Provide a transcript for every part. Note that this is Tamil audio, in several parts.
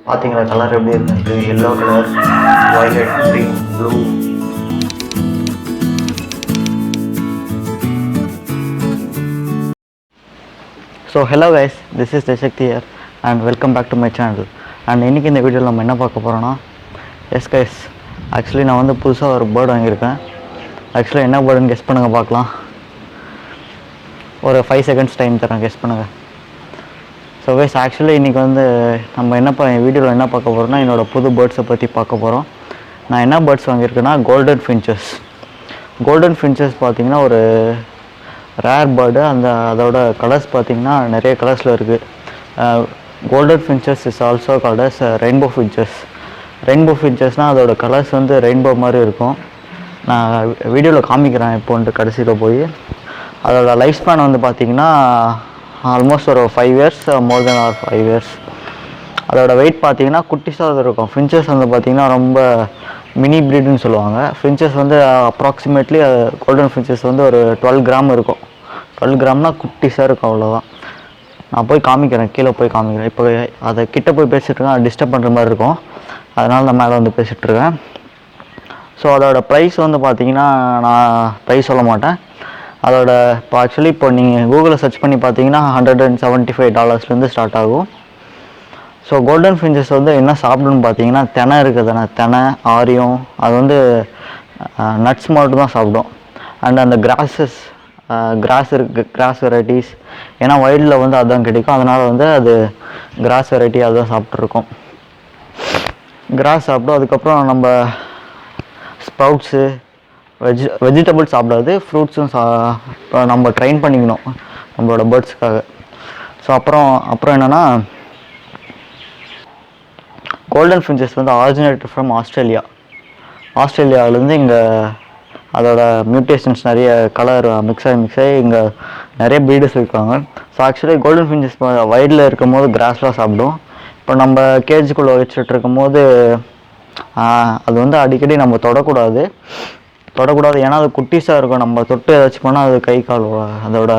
பார்த்தீங்களா கலர் எப்படி இருக்குன்ட்டு? Yellow colour, violet, green, blue. So hello guys, this is Jaishakti here and welcome back to my channel. And இன்றைக்கி இந்த வீடியோவில் நம்ம என்ன பார்க்க போகிறோன்னா, எஸ் கைஸ், ஆக்சுவலி நான் வந்து புதுசாக ஒரு பேர்டு வாங்கியிருக்கேன். ஆக்சுவலி என்ன பேர்டுன்னு கெஸ் பண்ணுங்கள் பார்க்கலாம். ஒரு 5 செகண்ட்ஸ் டைம் தரேன், கெஸ் பண்ணுங்கள். ஸோ கைஸ், ஆக்சுவலி இன்றைக்கி வந்து நம்ம வீடியோவில் என்ன பார்க்க போகிறோம்னா, என்னோடய புது பேர்ட்ஸை பற்றி பார்க்க போகிறோம். நான் என்ன பேர்ட்ஸ் வாங்கியிருக்கேன்னா, கோல்டன் ஃபின்ச்சஸ். கோல்டன் ஃபின்ச்சஸ் பார்த்திங்கன்னா ஒரு ரேர் பேர்டு. அதோட கலர்ஸ் பார்த்திங்கன்னா நிறைய கலர்ஸில் இருக்குது. Golden finches is also called as rainbow finches. Rainbow ஃபின்ச்சஸ்னால் அதோட கலர்ஸ் வந்து ரெயின்போ மாதிரி இருக்கும். நான் வீடியோவில் காமிக்கிறேன் இப்போன்ட்டு கடைசியில் போய். அதோட லைஃப் ஸ்பேன் வந்து பார்த்திங்கன்னா ஆல்மோஸ்ட் ஒரு 5 இயர்ஸ், மோர் தென் ஆர் 5 இயர்ஸ். அதோட வெயிட் பார்த்திங்கன்னா குட்டிஸாக இருக்கும். ஃபின்ச்சஸ் வந்து பார்த்திங்கன்னா ரொம்ப மினி ப்ரீடுன்னு சொல்லுவாங்க. ஃபின்ச்சஸ் வந்து அப்ராக்சிமேட்லி கோல்டன் ஃபின்ச்சஸ் வந்து ஒரு 12 கிராம் இருக்கும். 12 கிராம்னால் குட்டிஸாக இருக்கும், அவ்வளோதான். நான் போய் காமிக்கிறேன், கீழே போய் காமிக்கிறேன். இப்போ அதை கிட்டே போய் பேசிகிட்ருக்கேன், டிஸ்டர்ப் பண்ணுற மாதிரி இருக்கும். அதனால் நான் மேலே வந்து பேசிகிட்ருக்கேன். ஸோ அதோடய ப்ரைஸ் வந்து பார்த்திங்கன்னா நான் ப்ரைஸ் சொல்ல மாட்டேன். அதோட இப்போ ஆக்சுவலி இப்போ நீங்கள் கூகுளில் சர்ச் பண்ணி பார்த்தீங்கன்னா $175 ஸ்டார்ட் ஆகும். ஸோ கோல்டன் ஃபின்ச்சஸ் வந்து என்ன சாப்பிடுன்னு பார்த்தீங்கன்னா, தெனை இருக்குதுண்ணே, தெனை, ஆரியம், அது வந்து நட்ஸ் மட்டும் தான் சாப்பிடும். அண்ட் அந்த கிராஸ் இருக்குது, கிராஸ் வெரைட்டிஸ். ஏன்னா வைல்டில் வந்து அதுதான் கிடைக்கும், அதனால் வந்து அது கிராஸ் வெரைட்டி அதுதான் சாப்பிட்ருக்கோம். கிராஸ் சாப்பிடும். அதுக்கப்புறம் நம்ம ஸ்ப்ரவுட்ஸு, வெஜிடபிள்ஸ் சாப்பிடாது, ஃப்ரூட்ஸும் நம்ம ட்ரெயின் பண்ணிக்கணும் நம்மளோட பேர்ட்ஸுக்காக. ஸோ அப்புறம் என்னென்னா, கோல்டன் ஃபின்ச்சஸ் வந்து ஆரிஜினேட்டட் ஃப்ரம் ஆஸ்திரேலியாவிலேருந்து இங்கே அதோட மியூட்டேஷன்ஸ் நிறைய கலர் மிக்ஸ் ஆகி இங்கே நிறைய ப்ரீடர்ஸ் இருக்காங்க. ஸோ ஆக்சுவலி கோல்டன் ஃபின்ச்சஸ் வைல்டில் இருக்கும் போது கிராஸ்லாம் சாப்பிடும். இப்போ நம்ம கேஜுக்குள்ளே வச்சுட்டு இருக்கும் போது அது வந்து அடிக்கடி நம்ம தொடக்கூடாது. ஏன்னா அது குட்டிஸாக இருக்கும். நம்ம தொட்டு ஏதாச்சும் போனால் அது கை கால் அதோட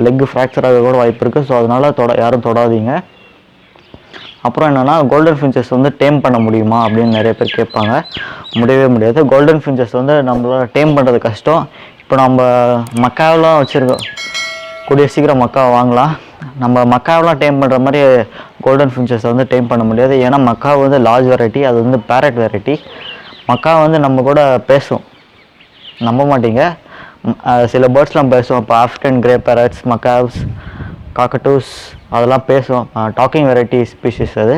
லெக்கு ஃப்ராக்சர் ஆக கூட வாய்ப்பு இருக்குது. ஸோ அதனால் யாரும் தொடாதீங்க. அப்புறம் என்னென்னா, கோல்டன் ஃபின்ச்சஸ் வந்து டேம் பண்ண முடியுமா அப்படின்னு நிறைய பேர் கேட்பாங்க. முடியவே முடியாது. கோல்டன் ஃபின்ச்சஸ் வந்து நம்மளால் டேம் பண்ணுறது கஷ்டம். இப்போ நம்ம மக்காவெலாம் வச்சுருக்கோம், கூடிய சீக்கிரம் மக்காவை வாங்கலாம். நம்ம மக்காவெலாம் டேம் பண்ணுற மாதிரி கோல்டன் ஃபின்ச்சஸை வந்து டேம் பண்ண முடியாது. ஏன்னா மக்காவை வந்து லார்ஜ் வெரைட்டி, அது வந்து பேரட் வெரைட்டி. மக்கா வந்து நம்ம கூட பேசும், நம்ப மாட்டீங்க. சில பேர்ட்ஸ்லாம் பேசும். இப்போ ஆஃப்ரிக்கன் கிரே பேரட்ஸ், மக்காவ்ஸ், காக்கட்டூஸ் அதெல்லாம் பேசும். டாக்கிங் வெரைட்டி ஸ்பீஷிஸ் அது.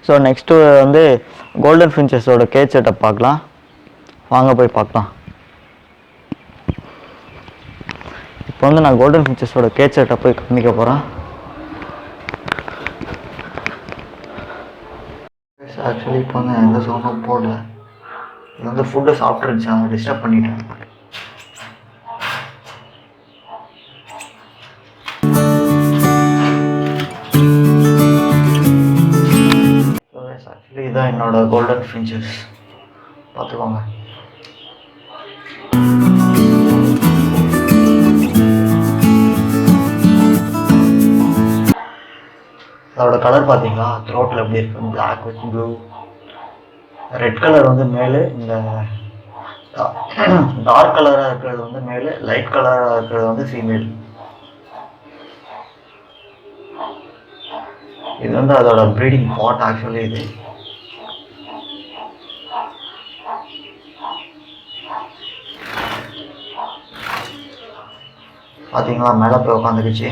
ஸோ நெக்ஸ்ட்டு வந்து கோல்டன் ஃபின்ச்சஸோட கேஜ் செட்டப் பார்க்கலாம். வாங்க போய் பார்க்கலாம். இப்போ வந்து நான் கோல்டன் ஃபின்ச்சஸோட கேஜ் செட்டப் போய் காமிக்க போகிறேன். ஆக்சுவலி இப்போ வந்து எந்த சவுண்டும் போடல. இது வந்து ஃபுட்டை சாப்பிட்ருந்துச்சு, அவங்க டிஸ்டர்ப் பண்ணிட்டேன். ஆக்சுவலி இதுதான் என்னோட கோல்டன் ஃபின்ச்சஸ், பார்த்துக்கோங்க. அதோட கலர் பார்த்தீங்களா, த்ரோட்டில் எப்படி இருக்குது, black with blue. Red colour வந்து மேலே, இந்த டார்க் கலராக இருக்கிறது வந்து மேலே, லைட் கலராக இருக்கிறது வந்து ஃபீமேல். இது வந்து அதோட ப்ரீடிங் பாட். ஆக்சுவலி இது பார்த்தீங்களா, மேலே போய் உட்காந்துக்குச்சு.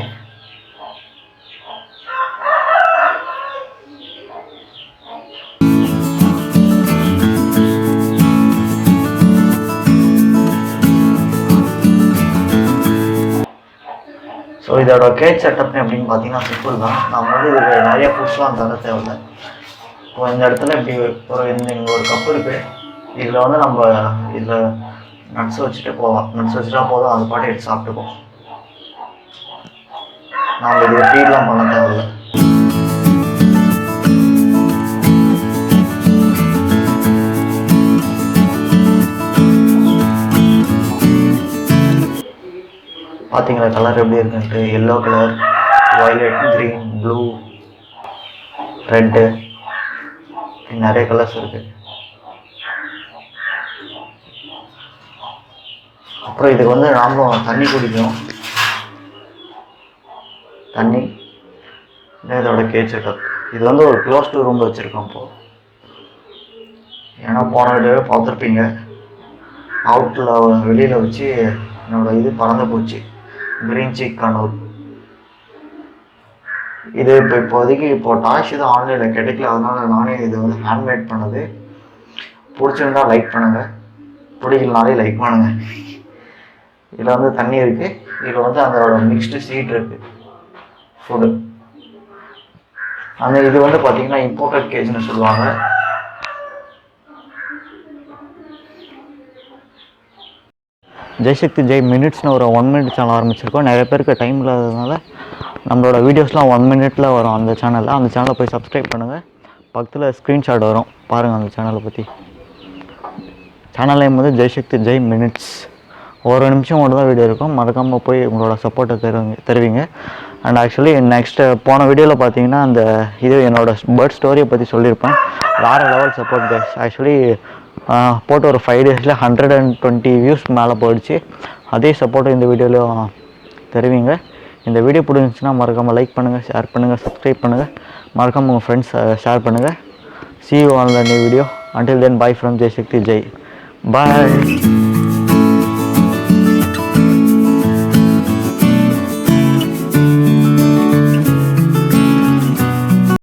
ஸோ இதோட கேஜ் செட்டப் எப்படின்னு பார்த்தீங்கன்னா சிம்பிள் தான். நம்ம வந்து இதில் நிறைய ஃபுட்ஸ்லாம் தர தேவையில்லை. இப்போ இந்த இடத்துல இப்படி இங்கே ஒரு கப்பு இருக்குது. இதில் வந்து நம்ம இதில் நட்ஸ் வச்சுட்டா போதும், அது பாட்டு எடுத்து சாப்பிட்டுப்போம். நம்ம இதில் ஃபீட்லாம் பண்ண தேவையில்லை. பார்த்தீங்களா கலர் எப்படி இருக்குன்ட்டு? Yellow colour, violet, green, blue. Red, நிறைய கலர்ஸ் இருக்குது. அப்புறம் இதுக்கு வந்து நாமளும் தண்ணி குடிக்கணும். தண்ணி இதோட கேஜ் செட்டப். இது வந்து ஒரு க்ளோஸ்டு ரூமில் வச்சுருக்கோம் இப்போது. ஏன்னா போன வீடியோவே பார்த்துருப்பீங்க, அவுட்டில் வெளியில் வச்சு என்னோட இது பறந்து போச்சு, க்ரீன் சீக் கனூர். இது இப்போதைக்கு டாய்ஸ் இது ஆன்லைனில் கிடைக்கல, அதனால நானே இது வந்து ஹேண்ட்மேட் பண்ணது. பிடிச்சிருந்தா லைக் பண்ணுங்கள், பிடிக்கலனாலே லைக் பண்ணுங்கள். இதில் வந்து தண்ணி இருக்குது, இதில் வந்து அதோட மிக்ஸ்டு சீட் இருக்குது, ஃபுட்டு. அந்த இது வந்து பார்த்தீங்கன்னா இம்போர்ட்டட் கேஜ்னு சொல்லுவாங்க. ஜெய்சக்தி ஜெய் மினிட்ஸ்னு ஒரு 1 minute சேனல் ஆரம்பிச்சிருக்கோம். நிறைய பேருக்கு டைம் இல்லாததுனால நம்மளோட வீடியோஸ்லாம் 1 minute வரும் அந்த சேனலில். அந்த சேனலை போய் சப்ஸ்கிரைப் பண்ணுங்கள். பக்கத்தில் ஸ்க்ரீன்ஷாட் வரும், பாருங்கள் அந்த சேனலை பற்றி. சேனல் நேம் வந்து ஜெய்சக்தி ஜெய் மினிட்ஸ். ஒரு நிமிஷம் மட்டும் தான் வீடியோ இருக்கும், மறக்காமல் போய் உங்களோட சப்போர்ட்டை தருவீங்க. அண்ட் ஆக்சுவலி நெக்ஸ்ட்டு போன வீடியோவில் பார்த்தீங்கன்னா அந்த இது என்னோடய பேர்ட் ஸ்டோரியை பற்றி சொல்லியிருப்பேன். வேறு லெவல் சப்போர்ட் கைஸ். ஆக்சுவலி போட்டு ஒரு 5 daysல 120 வியூஸ் மேலே போயிடுச்சு. அதே சப்போர்ட்டை இந்த வீடியோவில் தருவீங்க. இந்த வீடியோ பிடிச்சிருந்துச்சுன்னா மறக்காமல் லைக் பண்ணுங்கள், ஷேர் பண்ணுங்கள், சப்ஸ்கிரைப் பண்ணுங்கள். மறக்காமல் உங்கள் ஃப்ரெண்ட்ஸ் ஷேர் பண்ணுங்கள். See you on the new video. Until then, bye from Jaisakthi Jai. Bye.